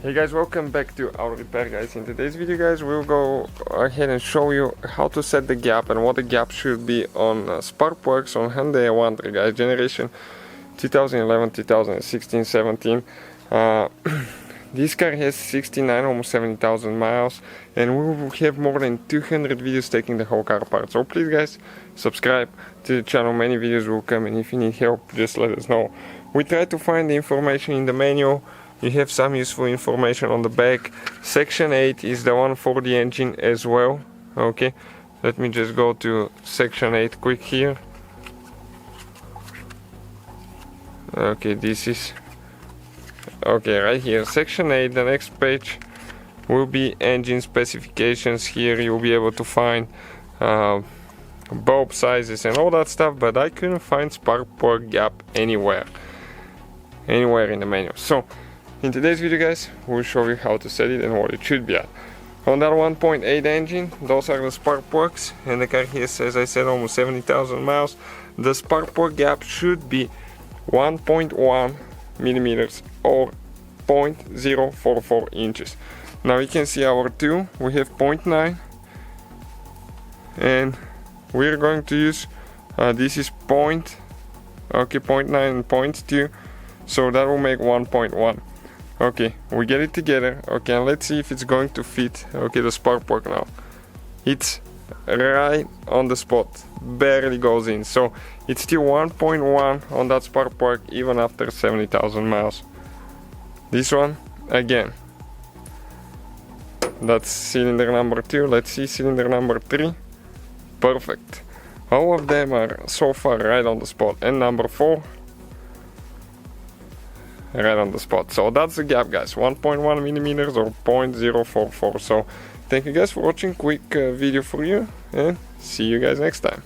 Hey guys, welcome back to our repair, guys. In today's video, guys, we'll go ahead and show you how to set the gap and what the gap should be on spark plugs on Hyundai Elantra, guys, generation 2011, 2016, 17. This car has 69, almost 70,000 miles, and we will have more than 200 videos taking the whole car apart. So please, guys, subscribe to the channel. Many videos will come, and if you need help, just let us know. We try to find the information in the manual. You have some useful information on the back. Section 8 is the one for the engine as well. Okay, let me just go to section 8 quick here. Okay, this is okay right here, section 8. The next page will be engine specifications. Here you'll be able to find bulb sizes and all that stuff, but I couldn't find spark plug gap anywhere in the manual. So in today's video, guys, we'll show you how to set it and what it should be at. On that 1.8 engine, those are the spark plugs, and the car has, as I said, almost 70,000 miles. The spark plug gap should be 1.1 millimeters or 0.044 inches. Now you can see our tool, we have 0.9, and we're going to use this is 0.9 and 0.2, so that will make 1.1. Okay, we get it together. Okay, and let's see if it's going to fit. Okay, the spark plug now. It's right on the spot, barely goes in. So it's still 1.1 on that spark plug even after 70,000 miles. This one, again, that's cylinder number 2. Let's see cylinder number 3. Perfect. All of them are so far right on the spot. And number 4. Right on the spot. So that's the gap, guys, 1.1 millimeters or 0.044. So thank you guys for watching. Quick video for you, and see you guys next time.